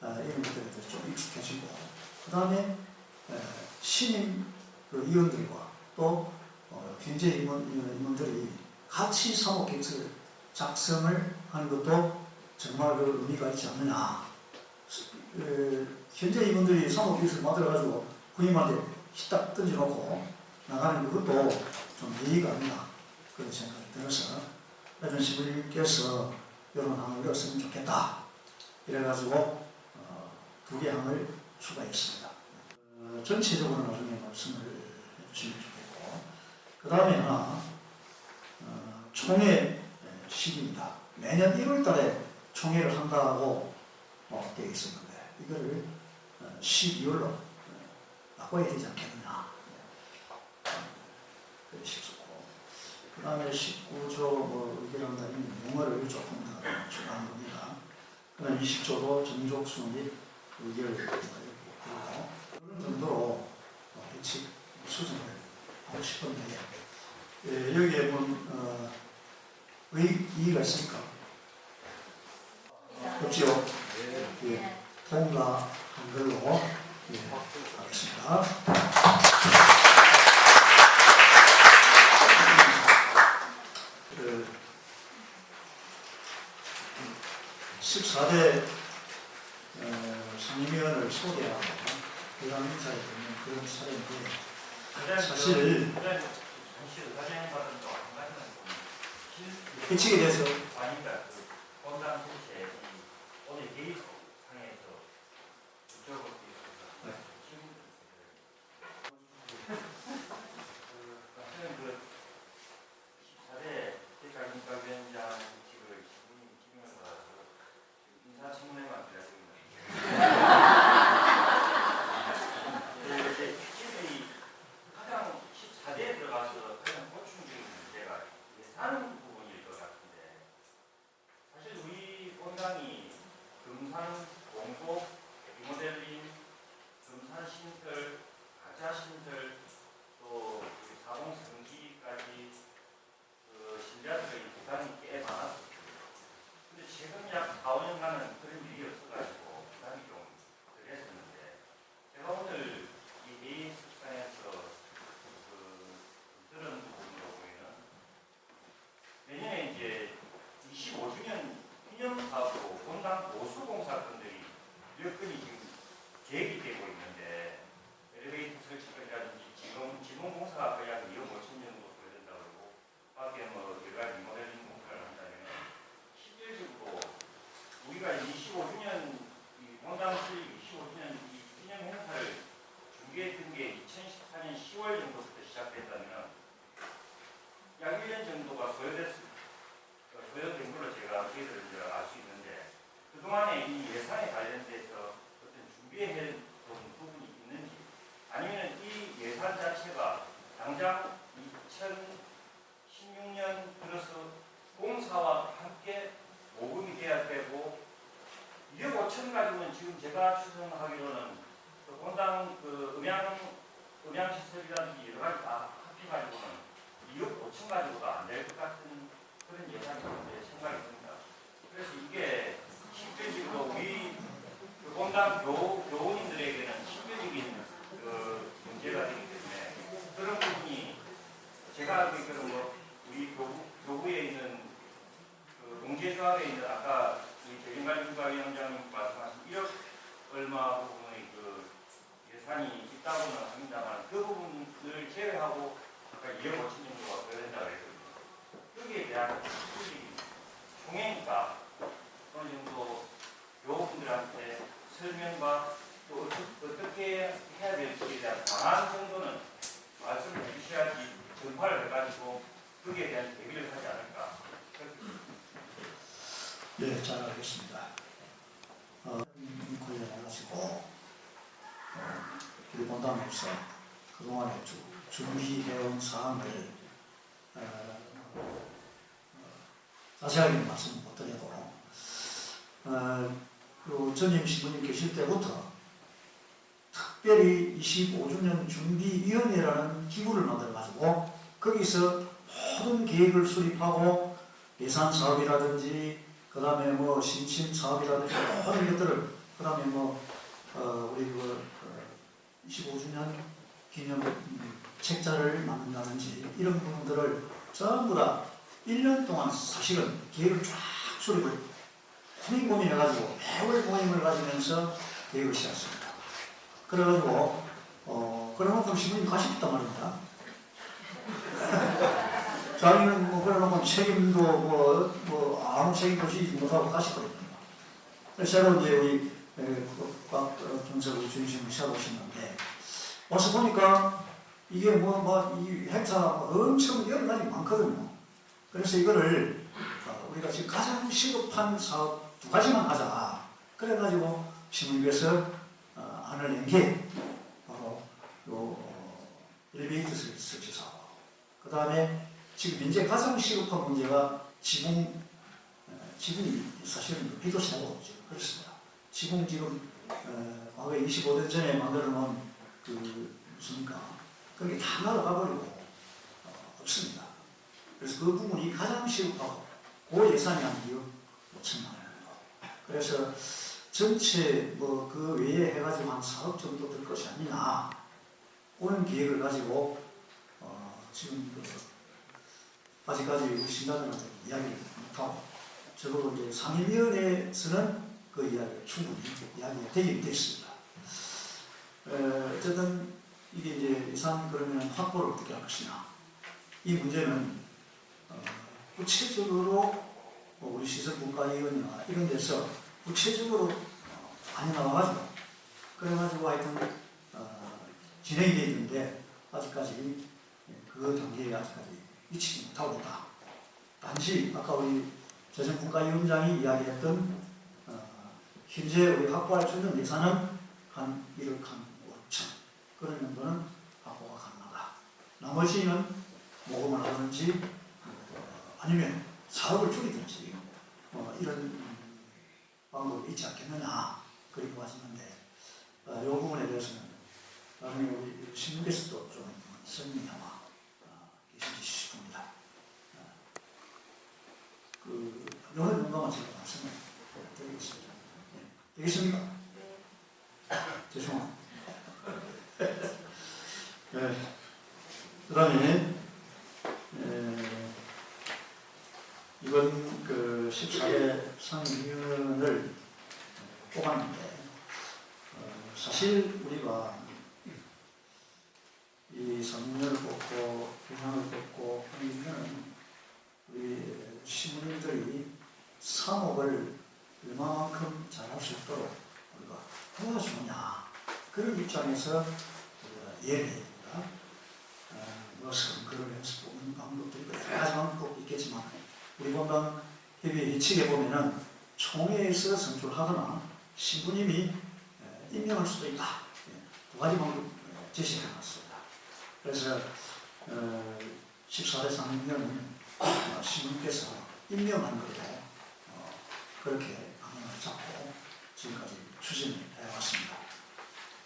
이런 것들에 대해서 좀 익숙해지고, 그 다음에 신임 의원들과 또 현재 임원들이 같이 사무계획서를 작성을 하는 것도 정말 의미가 있지 않느냐. 현재 임원들이 사무계획서를 만들어가지고 부임한테 딱 던져놓고 나가는 그것도 좀 예의가 아닌가 그런 생각이 들어서 이런 시부님께서 이런 항을 넣었으면 좋겠다 이래가지고 두 개 항을 추가했습니다. 전체적으로 나중에 말씀을 해주시면 좋겠고, 그 다음에 하나 총회 시기입니다. 매년 1월 달에 총회를 한다고 되어 있었는데 이거를 12월로 바꿔야 되지 않겠느냐 그래 싶었고, 그 다음에 19조 의결한다 이 용어를 조금 더 추가한 겁니다. 그 다음에 20조도 정족수 및 의결 그리고 그런 정도로 대책 수정을 하고 싶었는데 여기에 이의가 있습니까? 없지요? 예, 통과한 걸로 하겠습니다. 14대 상임위원을 소개하고 회장 인사에 되는 그런 사례인데, 사실 규칙에 대해서 본당 전체 오늘 개입상에서 이쪽으로 그 14대 대가민가위원장 직을 신분이 지명을 받아서 인사청문회만 기다리고 있는데 가장 14대에 들어가서 가장 고충적인 문제가 예산 부분일 것 같은데, 사실 우리 본당이 금산, 공속, 리모델링, 금산 신설, 가자 신설, 또 사공 성지까지 신자들의 부담이 꽤 많았었죠. 근데 최근 약 4, 5년간은 그런 일이 없어가지고 부담이 좀 덜했었는데, 제가 오늘 이 회의 석상에서 들은 부분으로 보이는 내년에 이제 25주년 기념사업으로 본당 보수공사 건들이 몇 건이 지금 계획이 되고 있는데, 엘리베이터 설치까지라든지 지붕공사가 거의 약 2억 5천 정도 들어간다고 그러고, 밖에 여러 가지 리모델링 공사를 한다면 실질적으로 우리가 25주년 본당 수립 25주년 이 기념 행사를 준비했던 게 2014년 10월 정도부터 시작됐다면 약 1년 정도가 소요된 걸로 제가 저희들을 알 수 있는데, 그동안에 이 예산에 관련돼서 어떤 준비해둔 부분이 있는지, 아니면 이 예산 자체가 당장 2016년 들어서 공사와 함께 모금이 돼야 되고, 2억 5천 가지고는 지금 제가 추정하기로는 본당 음향시설이라든지 여러 가지 다 합해가지고는 2억 5천 가지고도 안 될 것 같은 그런 예산이 생각이 듭니다. 그래서 이게 실질적으로 우리 본당 교우님들에게는 실질적인 문제가 되기 때문에 그런 부분이 제가 알기로는 우리 교구에 있는 공제조합에 있는 아까 우리 재경관위원장님 말씀하신 1억 얼마 부분의 예산이 있다고는 합니다만, 그 부분을 제외하고 아까 2억 5천 정도가 돼야 된다고 했거든요. 거기에 대한 실질적인 총회니까 어느 정도 교우분들한테 설명과 또 어떻게 해야 될지에 대한 방안 정도는 말씀을 해주셔야지 전파를 해가지고 거기에 대한 대비를 하지 않을까. 네, 잘 알겠습니다. 관련해가지고 우리 본당에서 그동안에 준비해온 사항들을 자세하게 말씀 못 드려도 전임 신부님 계실 때부터 특별히 25주년 준비위원회라는 기구를 만들어가지고 거기서 모든 계획을 수립하고 예산 사업이라든지 그 다음에 신침 사업이라든지 모든 것들을 그 다음에 뭐, 우리 25주년 기념 책자를 만든다든지 이런 부분들을 전부 다 1년 동안 사실은 계획을 쫙 수립을 고민해가지고 매월 모임을 가지면서 계획을 세웠습니다. 그래가지고 그래놓고 신부님 가시겠단 말입니다. 자기는 뭐 그래놓고 책임도 아무 책임도 지지 못하고 가시거든요. 새로 이제 우리 곽 경석 주임님을 세워보셨는데 와서 보니까 이게 이 행사가 엄청 여러 가지 많거든요. 그래서 이거를 우리가 지금 가장 시급한 사업 2가지만 하자. 그래가지고 신문부에서 안을 낸 게 바로 요 엘리베이터 설치 사업. 그 다음에 지금 현재 가장 시급한 문제가 지붕이 사실은 비도 새고 지금 그렇습니다. 지붕 지금 과거에 25년 전에 만들어 놓은 무슨가 그게 다 날아가버리고 없습니다. 그래서 그 부분이 가장 시급하고 그 예산이 한 2억 5천만 원입니다. 그래서 전체 그 외에 해가지고 한 4억 정도 들 것이 아니냐 오는 계획을 가지고 지금 아직까지 우리 신당들한테 이야기를 못하고 적어도 이제 상임위원회에서는 그 이야기가 충분히 이야기가 되긴 됐습니다. 어쨌든 이게 이제 예산 그러면 확보를 어떻게 할 것이냐 이 문제는 구체적으로 우리 시설분과위원회나 이런 데서 구체적으로 많이 나와가지고 그래가지고 하여튼 진행이 되어 있는데 아직까지 그 단계에 아직까지 미치지 못하고 있다. 단지 아까 우리 재정분과위원장이 이야기했던 현재 우리 확보할 수 있는 예산은 한 1억 한 5천 그런 정도는 확보가 가능하다. 나머지는 모금을 하든지 아니면 사업을 줄이든지 이런 방법이 있지 않겠느냐 그리고 하시는데 이 부분에 대해서는 나중에 우리 신문에서도 좀 설명이 아마 계신지 싶습니다. 이런 정도만 제가 말씀을 드리겠습니다. 네. 되겠습니까? 죄송합니다. 네. 그 다음에 이번 14대 상임위원을 뽑았는데 사실 우리가 이 상임위원을 뽑고 회장을 뽑고 하면 우리 시민들이 사업을 얼마만큼 잘할 수 있도록 우리가 도와주느냐 그런 입장에서 예배입니다. 무슨 그런 해서 뽑는 방법들이 여러 가지 방법도 있겠지만 우리 본당 협의 예측해 보면은 총회에서 선출하거나 신부님이 임명할 수도 있다. 2가지 방법 제시해 놨습니다. 그래서 14대 상임위원은 신부님께서 임명한 걸로 그렇게 방향을 잡고 지금까지 추진을 해왔습니다.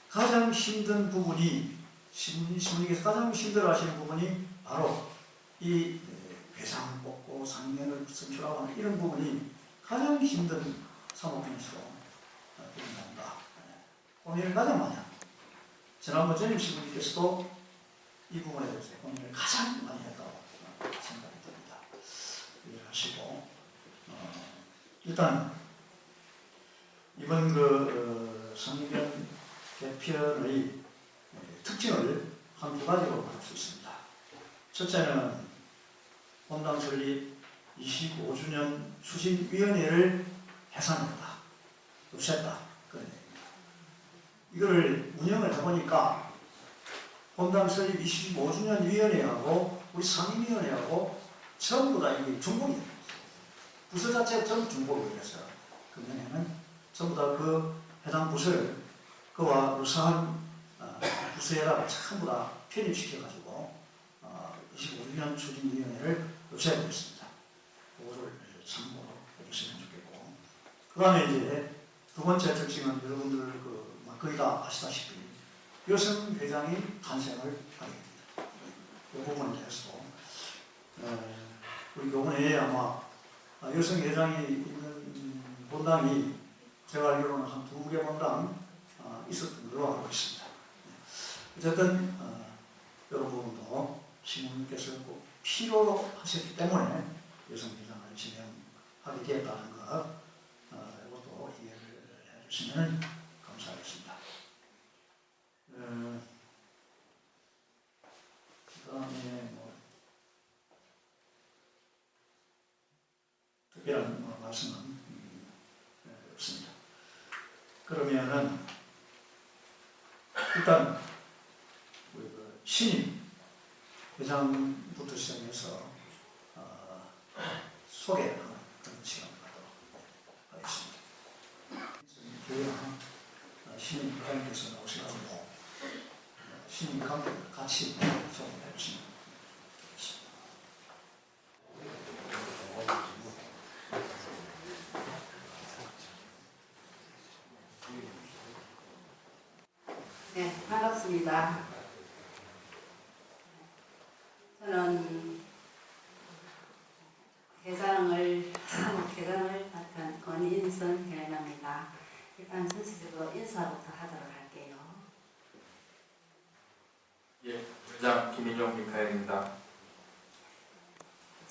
가장 힘든 부분이 신부님께서 가장 힘들어하시는 부분이 바로 이 회장 뽑고 상임위원을 선출하고 하는 이런 부분이 가장 힘든 사무편에서 일어난다. 고민을 가장 많이 합니다. 지난번 전임 신부님께서도 이 부분에 대해서 고민을 가장 많이 했다고 생각이 듭니다. 이해를 하시고 일단 이번 상임위원 개편의 특징을 한 2가지로 볼 수 있습니다. 첫째는 본당 설립 25주년 추진위원회를 해산했다, 없앴다 그런 얘기입니다. 이걸 운영을 해보니까 본당 설립 25주년 위원회하고 우리 상임위원회하고 전부 다 이게 중복이 됩니다. 부서 자체가 전부 중복이 돼서 금년에는 전부 다 그 해당 부서를 그와 유사한 부서에다가 전부 다 편입시켜가지고 25주년 추진위원회를 없애버렸습니다. 그거를 참고로 해주시면 좋겠고 그 다음에 이제 2번째 특징은 여러분들 거의 다 아시다시피 여성 회장이 탄생을 하게 됩니다. 이 부분에 대해서도 우리 이번에 아마 여성 회장이 있는 본당이 제가 알기로는 한 2개 본당 있었던 걸로 알고 있습니다. 어쨌든 이런 부분도 시민께서 꼭 필요하셨기 때문에 여성기장을 진행하게 되었다는 것, 이것도 이해를 해주시면 감사하겠습니다. 그다음에 특별한 말씀은 없습니다. 그러면은 일단 우리 신임 회장부터 시작해서 소개하는 그런 시간을 갖도록 하겠습니다. 교회랑 신임 회장님께서 나오셔가지고 신임 관계를 같이 소개해 주시면 되겠습니다. 네, 반갑습니다. 저는 사무회장을 맡은 권인선 회장입니다. 일단 전체적으로 인사부터 하도록 할게요. 예, 회장 김인용 미카엘입니다.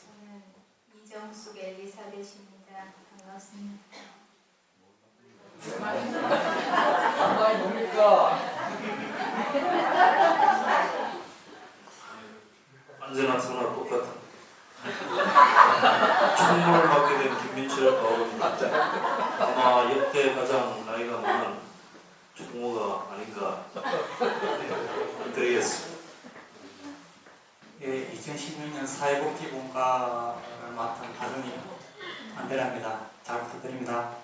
저는 이정숙 엘리사벳입니다. 반갑습니다. 상당히 뭡니까? 언제나 저나 똑같은 총무를 맡게 된 김민철 바오입니다. 아마 역대 가장 나이가 많은 총무가 아닌가 드리겠습니다. 예, 2016년 사회복지본과를 맡은 하동희 안대라입니다. 잘 부탁드립니다.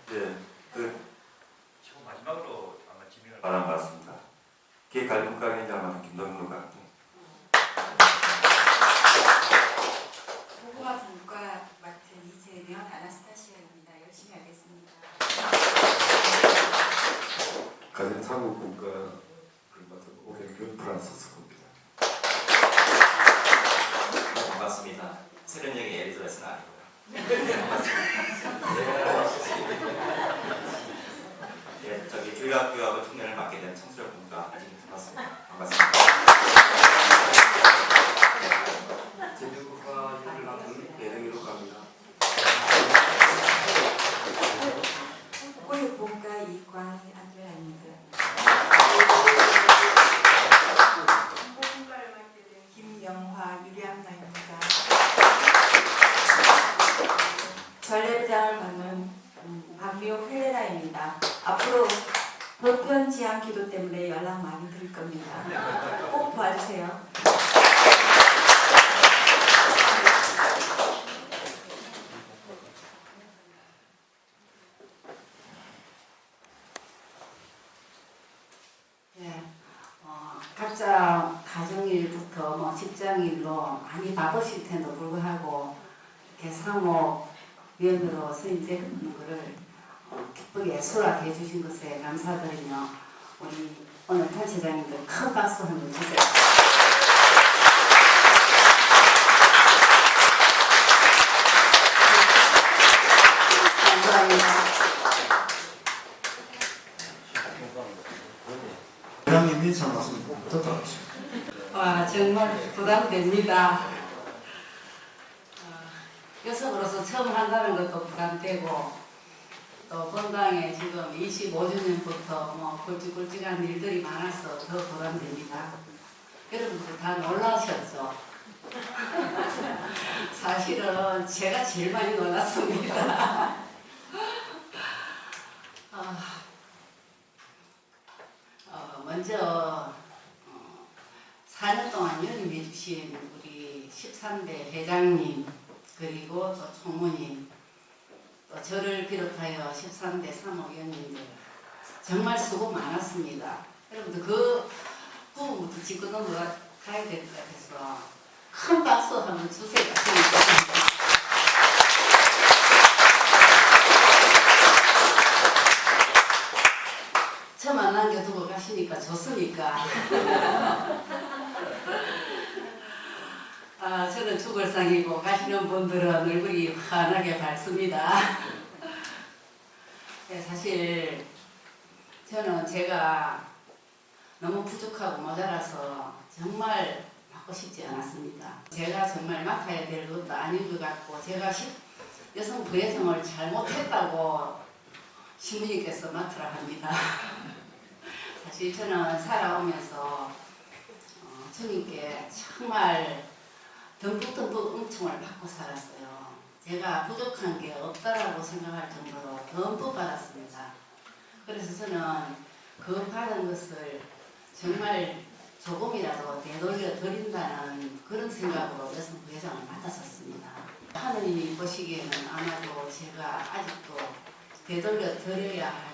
네, 지금 마지막으로 아마 지명을 바람 같습니다. 기획관리국가위원장 맡은 김동윤 국가. 보고와 분과 맡은 이재명 아나스타시아입니다. 열심히 하겠습니다. 가정사고국가를 맡은 오경균 프란시스코입니다. 반갑습니다. 세련역의 에리자베스는 아니고요. 예, 저기 교육학교하고 청년을 맡게 된 청소년분과 아직 반갑습니다. 반갑습니다. 제주국가 일을 맡은 예능이로 갑니다. 보육본과 이관희 안드라입니다. 보육본과를 맡게 된 김영화 유리안나입니다. 전례부장을 맡는 박미옥 헬레나입니다. 앞으로 보편 지향 기도 때문에 연락 많이 드릴 겁니다. 꼭 도와주세요. 네, 각자 가정일부터 직장일로 많이 바쁘실 텐데도 불구하고 이렇게 사무위원으로 선임되는 것을 기쁘게 수락해 주신 것에 감사드리며 우리 오늘 단체장님들 큰 박수 한번 주세요. 감사합니다. 회장님 인사 말씀 듣도록 하겠습니다. 와, 정말 부담됩니다. 여성으로서 처음 한다는 것도 부담되고 또 본당에 지금 25주년부터 굵직굵직한 일들이 많아서 더 부담됩니다. 여러분들 다 놀라셨죠? 사실은 제가 제일 많이 놀랐습니다. 먼저 4년 동안 연임해 주신 우리 13대 회장님 그리고 또 총무님 또 저를 비롯하여 13대 사무위원님들 정말 수고 많았습니다. 여러분들 그 부분부터 짚고 넘어가야 될 것 같아서 큰 박수 한번 주세요. 저만 남겨두고 가시니까 좋습니까? 저는 죽을 상이고 가시는 있는 분들은 얼굴이 환하게 밝습니다. 네, 사실 저는 제가 너무 부족하고 모자라서 정말 받고 싶지 않았습니다. 제가 정말 맡아야 될 것도 아닌 것 같고 제가 여성 부회장을 잘못했다고 신부님께서 맡으라 합니다. 사실 저는 살아오면서 주님께 정말 듬뿍듬뿍 은총을 받고 살았어요. 제가 부족한 게 없다라고 생각할 정도로 듬뿍 받았습니다. 그래서 저는 그 받은 것을 정말 조금이라도 되돌려 드린다는 그런 생각으로 여성 부회장을 맡았었습니다. 하느님이 보시기에는 아마도 제가 아직도 되돌려 드려야 할